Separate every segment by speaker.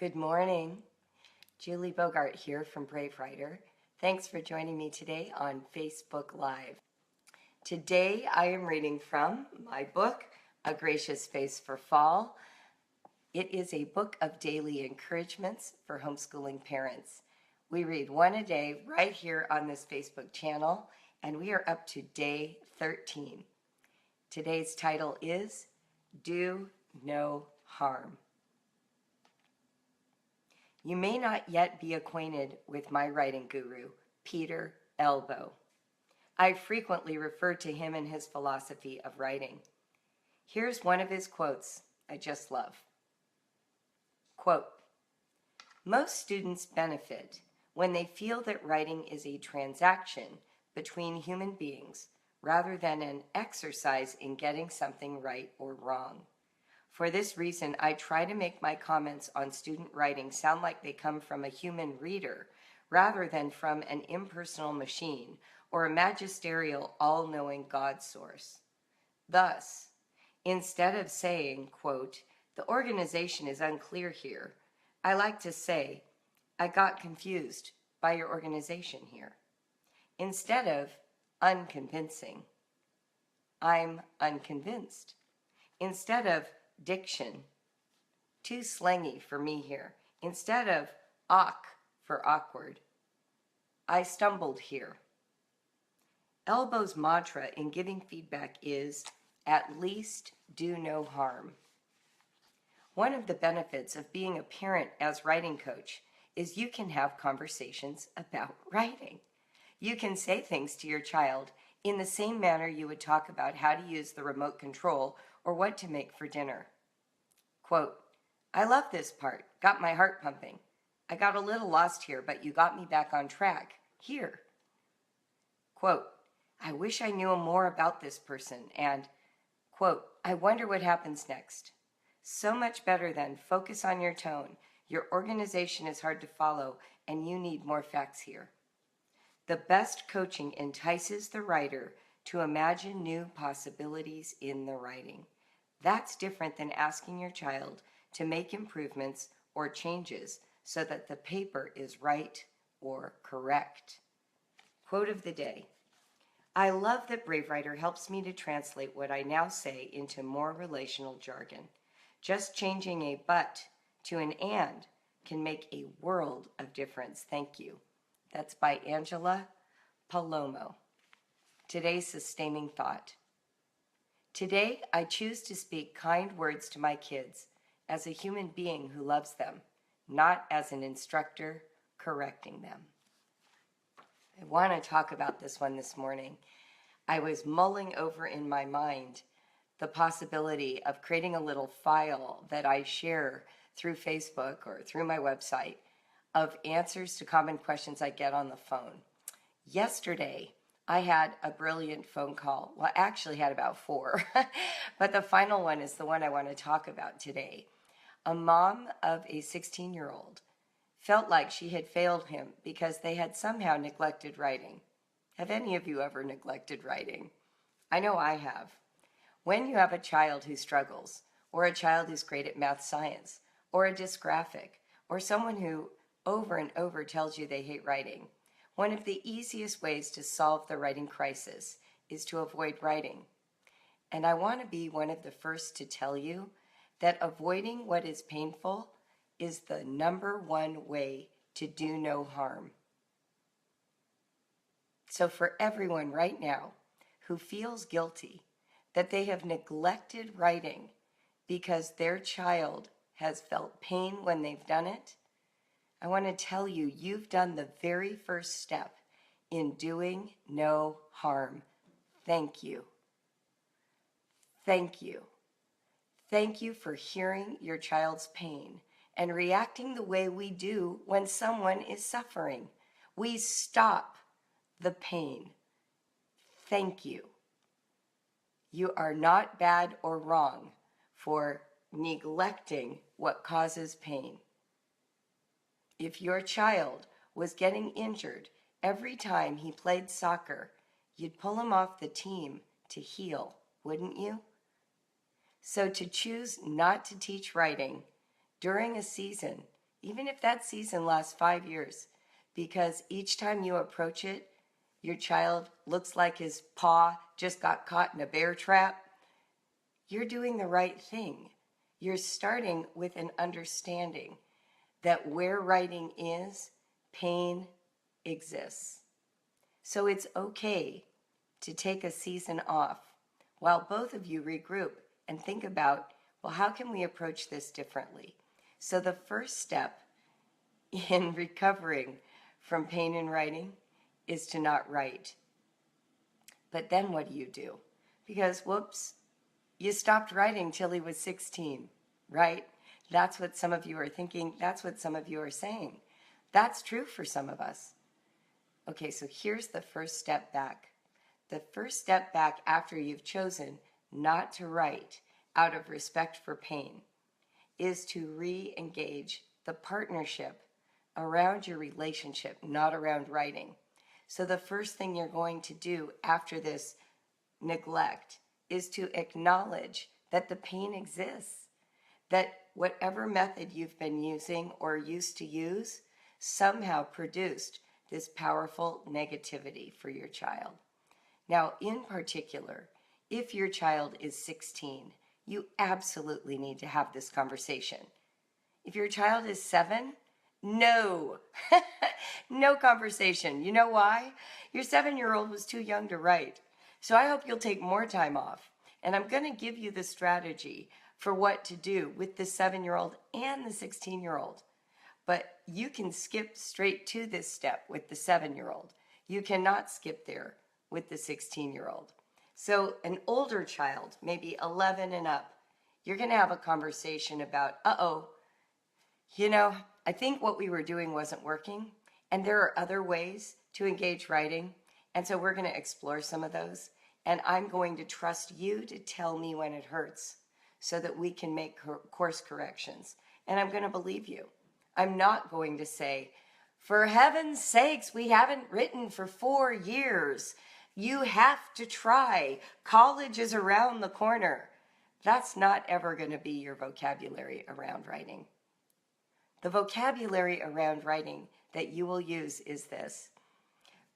Speaker 1: Good morning. Julie Bogart here from Brave Writer. Thanks for joining me today on Facebook Live. Today I am reading from my book, A Gracious Face for Fall. It is a book of daily encouragements for homeschooling parents. We read one a day right here on this Facebook channel, and we are up to day 13. Today's title is Do No Harm. You may not yet be acquainted with my writing guru, Peter Elbow. I frequently refer to him and his philosophy of writing. Here's one of his quotes I just love. Quote, "Most students benefit when they feel that writing is a transaction between human beings rather than an exercise in getting something right or wrong. For this reason, I try to make my comments on student writing sound like they come from a human reader rather than from an impersonal machine or a magisterial, all-knowing God source. Thus, instead of saying, quote, 'The organization is unclear here,' I like to say, 'I got confused by your organization here.' Instead of unconvincing, 'I'm unconvinced.' Instead of diction, too slangy for me here. Instead of awk for awkward, 'I stumbled here.'" Elbow's mantra in giving feedback is, "At least do no harm." One of the benefits of being a parent as writing coach is you can have conversations about writing. You can say things to your child in the same manner you would talk about how to use the remote control or what to make for dinner. Quote, "I love this part. Got my heart pumping. I got a little lost here, but you got me back on track. Here." Quote, "I wish I knew more about this person." And, quote, "I wonder what happens next." So much better than focus on your tone. Your organization is hard to follow, and you need more facts here. The best coaching entices the writer to imagine new possibilities in the writing. That's different than asking your child to make improvements or changes so that the paper is right or correct. Quote of the day. I love that Brave Writer helps me to translate what I now say into more relational jargon. Just changing a but to an and can make a world of difference. Thank you. That's by Angela Palomo. Today's sustaining thought. Today, I choose to speak kind words to my kids as a human being who loves them, not as an instructor correcting them. I want to talk about this one this morning. I was mulling over in my mind the possibility of creating a little file that I share through Facebook or through my website of answers to common questions I get on the phone. Yesterday, I had a brilliant phone call. Well, I actually had about 4, but the final one is the one I want to talk about today. A mom of a 16-year-old felt like she had failed him because they had somehow neglected writing. Have any of you ever neglected writing? I know I have. When you have a child who struggles, or a child who's great at math science, or a dysgraphic, or someone who over and over tells you they hate writing, one of the easiest ways to solve the writing crisis is to avoid writing. And I want to be one of the first to tell you that avoiding what is painful is the number one way to do no harm. So for everyone right now who feels guilty that they have neglected writing because their child has felt pain when they've done it, I want to tell you, you've done the very first step in doing no harm. Thank you. Thank you. Thank you for hearing your child's pain and reacting the way we do when someone is suffering. We stop the pain. Thank you. You are not bad or wrong for neglecting what causes pain. If your child was getting injured every time he played soccer, you'd pull him off the team to heal, wouldn't you? So to choose not to teach writing during a season even if that season lasts 5 years, because each time you approach it, your child looks like his paw just got caught in a bear trap, you're doing the right thing. You're starting with an understanding that where writing is, pain exists. So it's okay to take a season off while both of you regroup and think about, well, how can we approach this differently? So the first step in recovering from pain in writing is to not write. But then what do? Because, whoops, you stopped writing till he was 16, right? That's what some of you are thinking. That's what some of you are saying. That's true for some of us. Okay, so here's the first step back. The first step back after you've chosen not to write out of respect for pain is to re-engage the partnership around your relationship, not around writing. So the first thing you're going to do after this neglect is to acknowledge that the pain exists, that whatever method you've been using or used to use somehow produced this powerful negativity for your child. Now, in particular, if your child is 16, you absolutely need to have this conversation. If your child is 7, no, no conversation. You know why? Your 7-year-old was too young to write. So I hope you'll take more time off. And I'm going to give you the strategy for what to do with the 7-year-old and the 16-year-old. But you can skip straight to this step with the 7-year-old. You cannot skip there with the 16-year-old. So an older child, maybe 11 and up, you're going to have a conversation about, I think what we were doing wasn't working, and there are other ways to engage writing, and so we're going to explore some of those, and I'm going to trust you to tell me when it hurts so that we can make course corrections, and I'm going to believe you. I'm not going to say, for heaven's sakes, we haven't written for 4 years. You have to try. College is around the corner. That's not ever going to be your vocabulary around writing. The vocabulary around writing that you will use is this.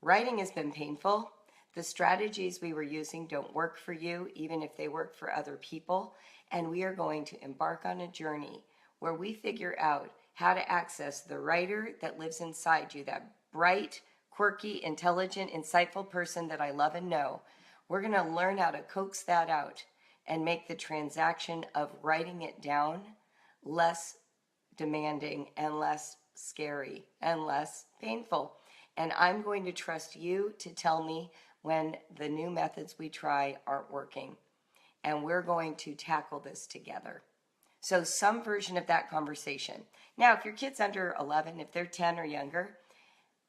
Speaker 1: Writing has been painful. The strategies we were using don't work for you, even if they work for other people. And we are going to embark on a journey where we figure out how to access the writer that lives inside you, that bright, quirky, intelligent, insightful person that I love and know. We're going to learn how to coax that out and make the transaction of writing it down less demanding and less scary and less painful. And I'm going to trust you to tell me when the new methods we try aren't working. And we're going to tackle this together. So some version of that conversation. Now, if your kid's under 11, if they're 10 or younger,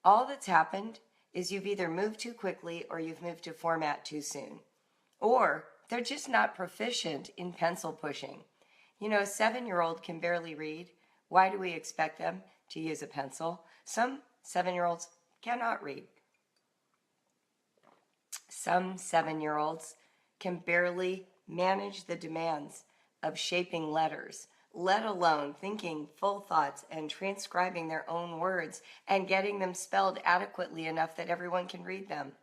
Speaker 1: all that's happened is you've either moved too quickly or you've moved to format too soon. Or they're just not proficient in pencil pushing. A 7-year-old can barely read. Why do we expect them to use a pencil? Some 7-year-olds cannot read. Some 7-year-olds can barely manage the demands of shaping letters, let alone thinking full thoughts and transcribing their own words and getting them spelled adequately enough that everyone can read them.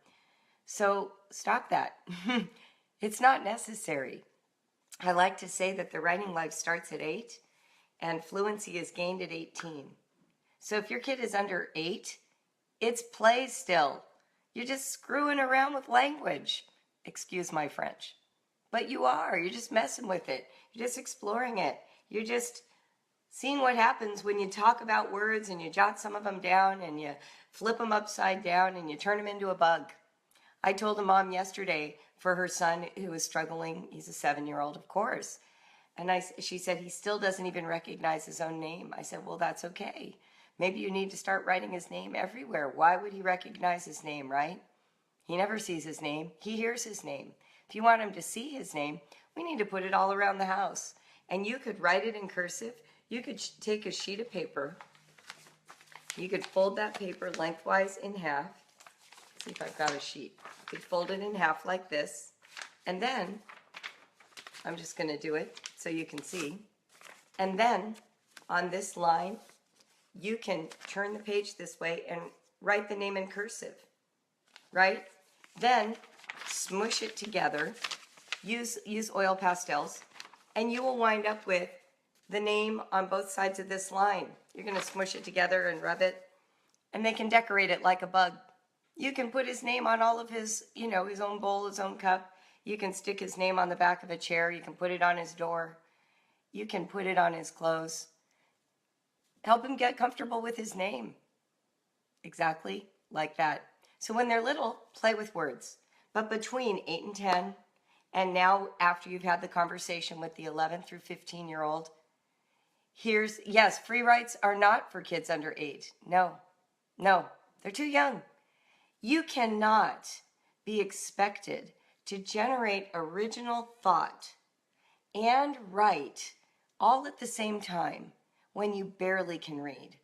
Speaker 1: So stop that. It's not necessary. I like to say that the writing life starts at 8 and fluency is gained at 18. So if your kid is under 8, it's play still. You're just screwing around with language. Excuse my French. But you're just messing with it. You're just exploring it. You're just seeing what happens when you talk about words and you jot some of them down and you flip them upside down and you turn them into a bug. I told a mom yesterday for her son who was struggling. He's a 7-year-old, of course. And she said he still doesn't even recognize his own name. I said, well, that's okay. Maybe you need to start writing his name everywhere. Why would he recognize his name, right? He never sees his name. He hears his name. If you want him to see his name, we need to put it all around the house. And you could write it in cursive. You could take a sheet of paper. You could fold that paper lengthwise in half. Let's see if I've got a sheet. You could fold it in half like this. And then, I'm just going to do it so you can see. And then, on this line, you can turn the page this way and write the name in cursive, right? Then smush it together, use oil pastels, and you will wind up with the name on both sides of this line. You're going to smush it together and rub it, and they can decorate it like a bug. You can put his name on all of his, his own bowl, his own cup. You can stick his name on the back of a chair. You can put it on his door. You can put it on his clothes. Help him get comfortable with his name. Exactly like that. So when they're little, play with words. But between 8 and 10, and now after you've had the conversation with the 11 through 15-year-old, yes, free writes are not for kids under 8. No, they're too young. You cannot be expected to generate original thought and write all at the same time when you barely can read,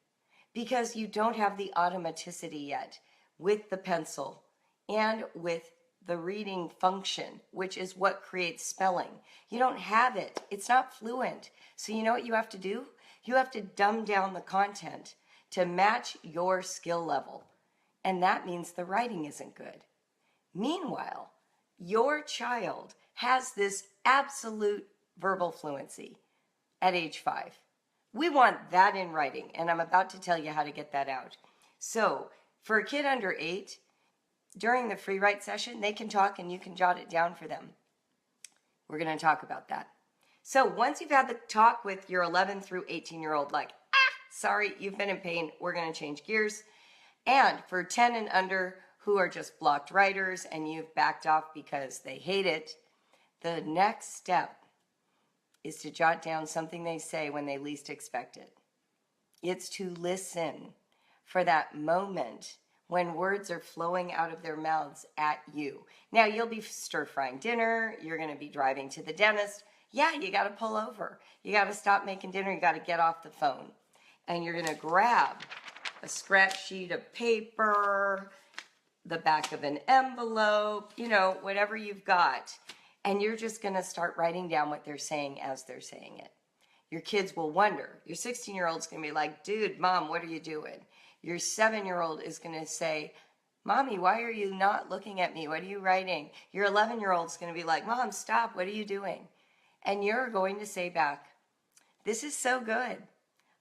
Speaker 1: because you don't have the automaticity yet with the pencil and with the reading function, which is what creates spelling. You don't have it. It's not fluent. So you know what you have to do? You have to dumb down the content to match your skill level. And that means the writing isn't good. Meanwhile, your child has this absolute verbal fluency at age 5. We want that in writing, and I'm about to tell you how to get that out. So for a kid under 8, during the free write session, they can talk and you can jot it down for them. We're going to talk about that. So once you've had the talk with your 11 through 18-year-old, like, sorry, you've been in pain, we're going to change gears. And for 10 and under who are just blocked writers and you've backed off because they hate it, the next step is to jot down something they say when they least expect it. It's to listen for that moment when words are flowing out of their mouths at you. Now, you'll be stir-frying dinner. You're going to be driving to the dentist. Yeah, you got to pull over. You got to stop making dinner. You got to get off the phone. And you're going to grab a scratch sheet of paper, the back of an envelope, whatever you've got. And you're just going to start writing down what they're saying as they're saying it. Your kids will wonder. Your 16-year-old's going to be like, dude, Mom, what are you doing? Your 7-year-old is going to say, Mommy, why are you not looking at me? What are you writing? Your 11-year-old's going to be like, Mom, stop. What are you doing? And you're going to say back, this is so good.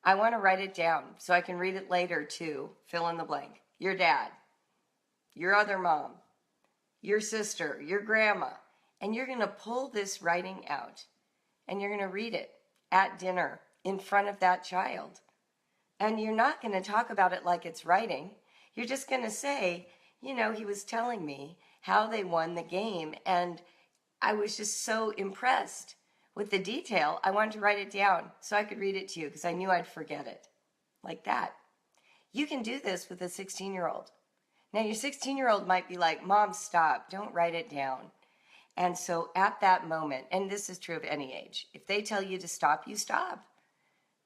Speaker 1: I want to write it down so I can read it later too. Fill in the blank. Your dad, your other mom, your sister, your grandma. And you're going to pull this writing out and you're going to read it at dinner in front of that child. And you're not going to talk about it like it's writing. You're just going to say, he was telling me how they won the game. And I was just so impressed with the detail. I wanted to write it down so I could read it to you because I knew I'd forget it. Like that. You can do this with a 16-year-old. Now, your 16-year-old might be like, Mom, stop. Don't write it down. And so at that moment, and this is true of any age, if they tell you to stop, you stop.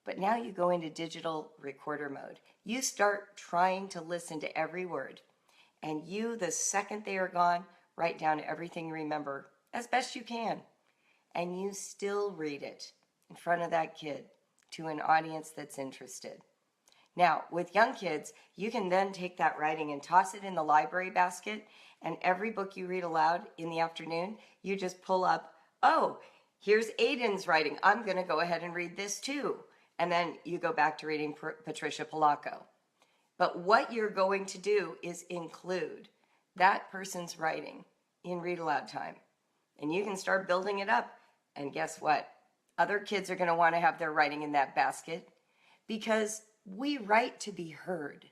Speaker 1: But now you go into digital recorder mode. You start trying to listen to every word. And you, the second they are gone, write down everything you remember as best you can. And you still read it in front of that kid to an audience that's interested. Now, with young kids, you can then take that writing and toss it in the library basket, and every book you read aloud in the afternoon, you just pull up, oh, here's Aiden's writing. I'm going to go ahead and read this too. And then you go back to reading Patricia Polacco. But what you're going to do is include that person's writing in read aloud time. And you can start building it up. And guess what? Other kids are going to want to have their writing in that basket because we write to be heard.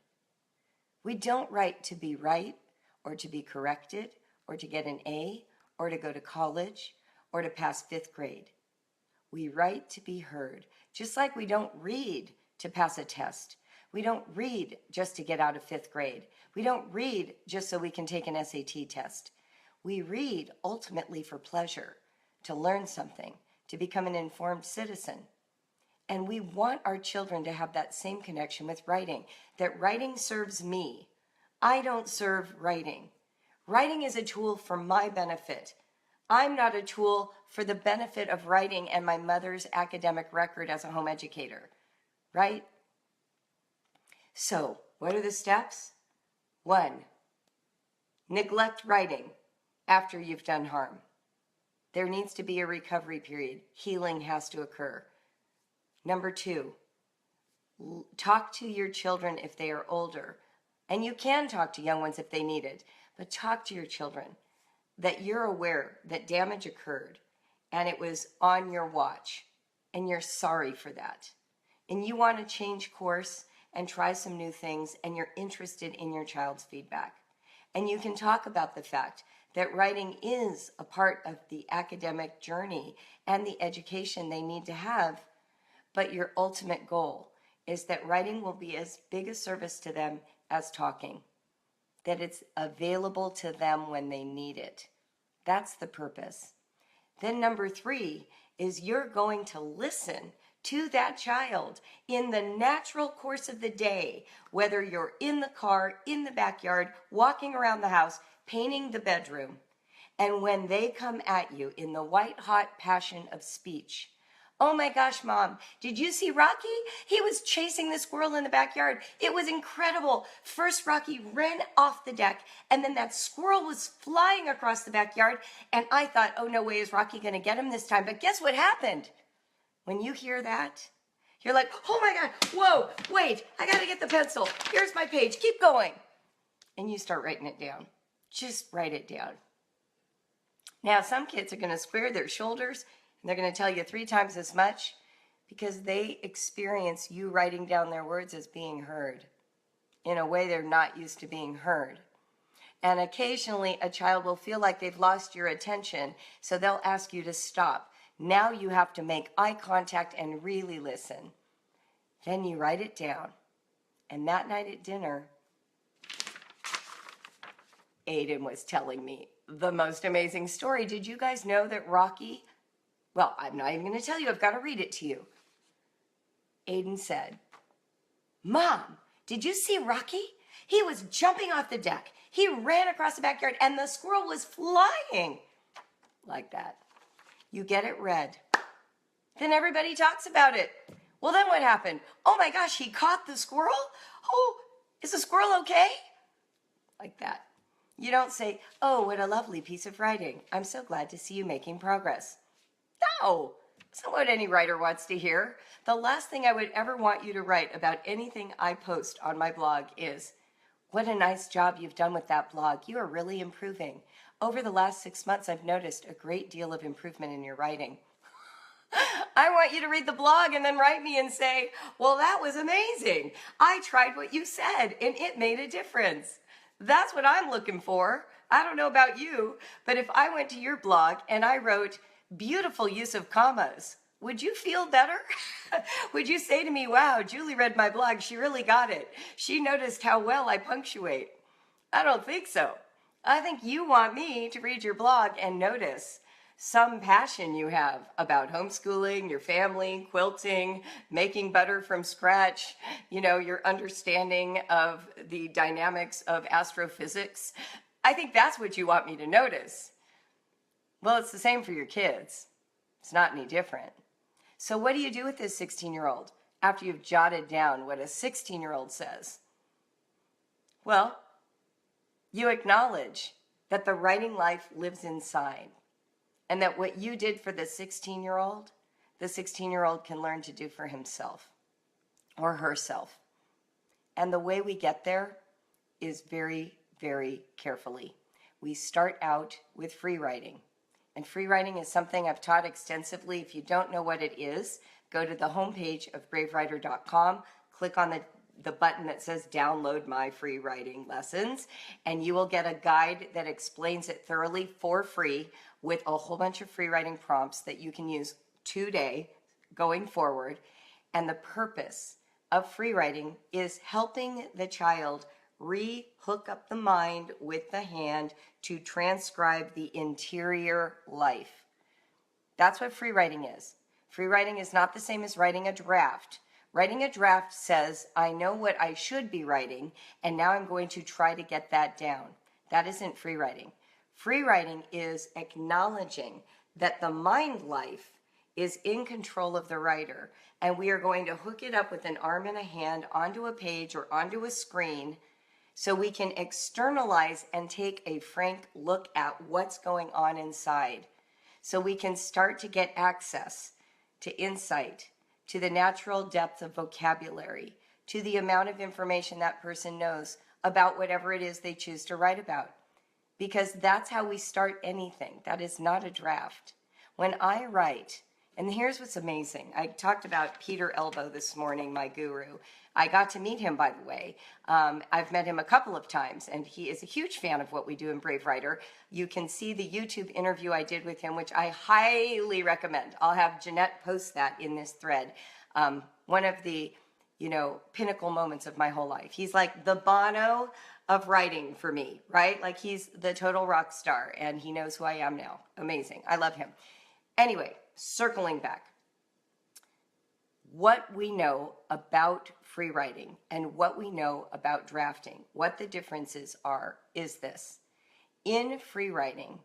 Speaker 1: We don't write to be right or to be corrected or to get an A or to go to college or to pass 5th grade. We write to be heard, just like we don't read to pass a test. We don't read just to get out of 5th grade. We don't read just so we can take an SAT test. We read ultimately for pleasure, to learn something, to become an informed citizen. And we want our children to have that same connection with writing, that writing serves me. I don't serve writing. Writing is a tool for my benefit. I'm not a tool for the benefit of writing and my mother's academic record as a home educator, right? So, what are the steps? 1, neglect writing after you've done harm. There needs to be a recovery period. Healing has to occur. Number 2, talk to your children if they are older. And you can talk to young ones if they need it. But talk to your children that you're aware that damage occurred and it was on your watch and you're sorry for that. And you want to change course and try some new things and you're interested in your child's feedback. And you can talk about the fact that writing is a part of the academic journey and the education they need to have, but your ultimate goal is that writing will be as big a service to them as talking, that it's available to them when they need it. That's the purpose. Then number 3 is you're going to listen to that child in the natural course of the day, whether you're in the car, in the backyard, walking around the house, painting the bedroom. And when they come at you in the white-hot passion of speech, oh my gosh, Mom, did you see Rocky? He was chasing the squirrel in the backyard. It was incredible. First, Rocky ran off the deck, and then that squirrel was flying across the backyard, and I thought, oh, no way is Rocky going to get him this time. But guess what happened? When you hear that, you're like, oh my God, whoa, wait, I got to get the pencil. Here's my page. Keep going. And you start writing it down. Just write it down. Now, some kids are going to square their shoulders and they're going to tell you 3 times as much because they experience you writing down their words as being heard in a way they're not used to being heard. And occasionally a child will feel like they've lost your attention, so they'll ask you to stop. Now you have to make eye contact and really listen. Then you write it down. And that night at dinner, Aiden was telling me the most amazing story. Did you guys know that Rocky, well, I'm not even going to tell you, I've got to read it to you. Aiden said, Mom, did you see Rocky? He was jumping off the deck. He ran across the backyard and the squirrel was flying. Like that. You get it read. Then everybody talks about it. Well, then what happened? Oh my gosh, he caught the squirrel? Oh, is the squirrel okay? Like that. You don't say, oh, what a lovely piece of writing. I'm so glad to see you making progress. No, that's not what any writer wants to hear. The last thing I would ever want you to write about anything I post on my blog is, what a nice job you've done with that blog. You are really improving. Over the last 6 months, I've noticed a great deal of improvement in your writing. I want you to read the blog and then write me and say, well, that was amazing. I tried what you said and it made a difference. That's what I'm looking for. I don't know about you, but if I went to your blog and I wrote beautiful use of commas, would you feel better? Would you say to me, wow, Julie read my blog. She really got it. She noticed how well I punctuate. I don't think so. I think you want me to read your blog and notice some passion you have about homeschooling, your family, quilting, making butter from scratch, your understanding of the dynamics of astrophysics. I think that's what you want me to notice. Well, it's the same for your kids. It's not any different. So what do you do with this 16-year-old after you've jotted down what a 16-year-old says? Well, you acknowledge that the writing life lives inside and that what you did for the 16-year-old, the 16-year-old can learn to do for himself or herself. And the way we get there is very, very carefully. We start out with free writing. And free writing is something I've taught extensively. If you don't know what it is, go to the homepage of bravewriter.com, click on the button that says download my free writing lessons, and you will get a guide that explains it thoroughly for free with a whole bunch of free writing prompts that you can use today going forward. And the purpose of free writing is helping the child re-hook up the mind with the hand to transcribe the interior life. That's what free writing is. Free writing is not the same as writing a draft. Writing a draft says, I know what I should be writing, and now I'm going to try to get that down. That isn't free writing. Free writing is acknowledging that the mind life is in control of the writer, and we are going to hook it up with an arm and a hand onto a page or onto a screen so we can externalize and take a frank look at what's going on inside. So we can start to get access to insight, to the natural depth of vocabulary, to the amount of information that person knows about whatever it is they choose to write about. Because that's how we start anything. That is not a draft. When I write, and here's what's amazing. I talked about Peter Elbow this morning, my guru. I got to meet him, by the way. I've met him a couple of times, and he is a huge fan of what we do in Brave Writer. You can see the YouTube interview I did with him, which I highly recommend. I'll have Jeanette post that in this thread. One of the, pinnacle moments of my whole life. He's like the Bono of writing for me, right? Like he's the total rock star, and he knows who I am now. Amazing. I love him. Anyway, circling back. What we know about free writing and what we know about drafting, what the differences are, is this. In free writing,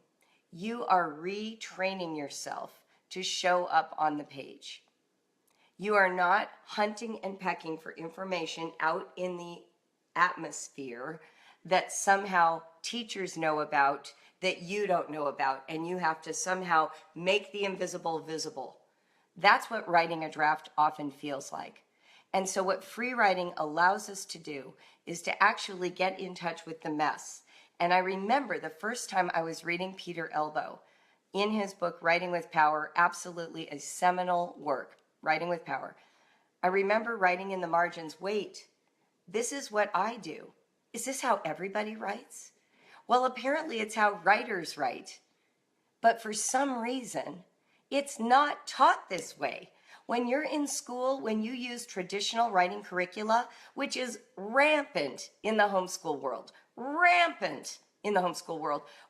Speaker 1: you are retraining yourself to show up on the page. You are not hunting and pecking for information out in the atmosphere that somehow teachers know about that you don't know about, and you have to somehow make the invisible visible. That's what writing a draft often feels like. And so what free writing allows us to do is to actually get in touch with the mess. And I remember the first time I was reading Peter Elbow in his book, Writing with Power, absolutely a seminal work, Writing with Power. I remember writing in the margins, wait, this is what I do. Is this how everybody writes? Well, apparently it's how writers write. But for some reason, it's not taught this way. When you're in school, when you use traditional writing curricula, which is rampant in the homeschool world,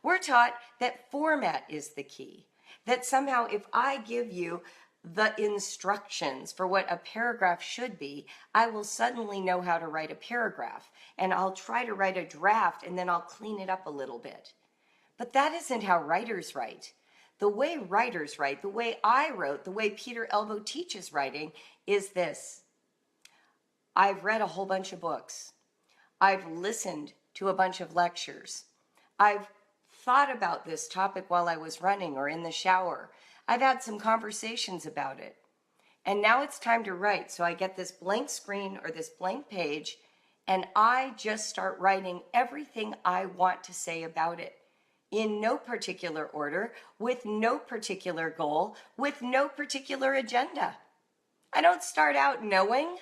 Speaker 1: we're taught that format is the key. That somehow if I give you the instructions for what a paragraph should be, I will suddenly know how to write a paragraph. And I'll try to write a draft and then I'll clean it up a little bit. But that isn't how writers write. The way writers write, the way I wrote, the way Peter Elbow teaches writing is this. I've read a whole bunch of books. I've listened to a bunch of lectures. I've thought about this topic while I was running or in the shower. I've had some conversations about it. And now it's time to write. So I get this blank screen or this blank page, and I just start writing everything I want to say about it. In no particular order, with no particular goal, with no particular agenda. I don't start out knowing.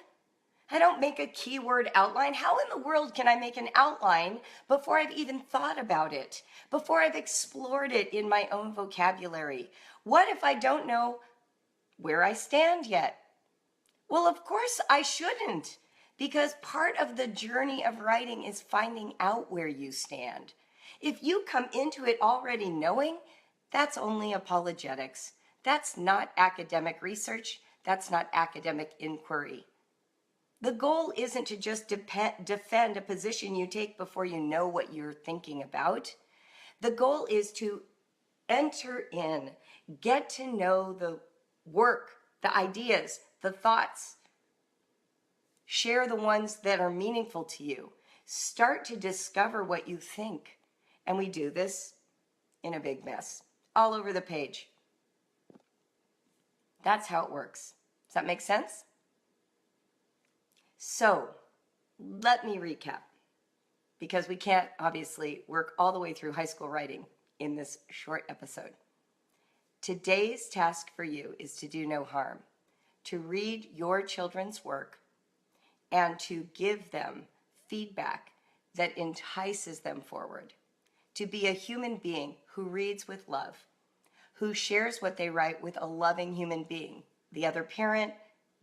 Speaker 1: I don't make a keyword outline. How in the world can I make an outline before I've even thought about it, before I've explored it in my own vocabulary? What if I don't know where I stand yet? Well, of course I shouldn't, because part of the journey of writing is finding out where you stand. If you come into it already knowing, that's only apologetics. That's not academic research. That's not academic inquiry. The goal isn't to just defend a position you take before you know what you're thinking about. The goal is to enter in, get to know the work, the ideas, the thoughts. Share the ones that are meaningful to you. Start to discover what you think. And we do this in a big mess, all over the page. That's how it works. Does that make sense? So, let me recap, because we can't obviously work all the way through high school writing in this short episode. Today's task for you is to do no harm, to read your children's work and to give them feedback that entices them forward. To be a human being who reads with love, who shares what they write with a loving human being, the other parent,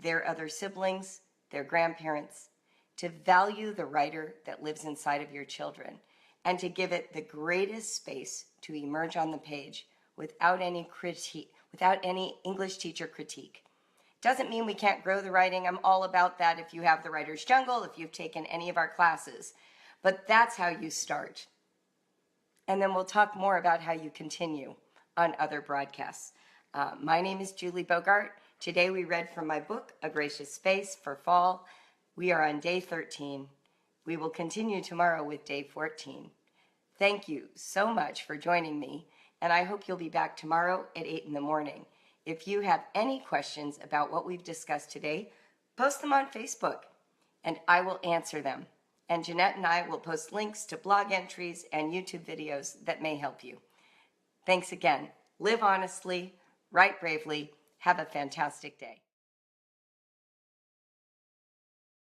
Speaker 1: their other siblings, their grandparents, to value the writer that lives inside of your children, and to give it the greatest space to emerge on the page without any critique, without any English teacher critique. Doesn't mean we can't grow the writing. I'm all about that if you have the Writer's Jungle, if you've taken any of our classes. But that's how you start. And then we'll talk more about how you continue on other broadcasts. My name is Julie Bogart. Today we read from my book, A Gracious Space for Fall. We are on day 13. We will continue tomorrow with day 14. Thank you so much for joining me, and I hope you'll be back tomorrow at 8 in the morning. If you have any questions about what we've discussed today, post them on Facebook, and I will answer them. And Jeanette and I will post links to blog entries and YouTube videos that may help you. Thanks again. Live honestly, write bravely. Have a fantastic day.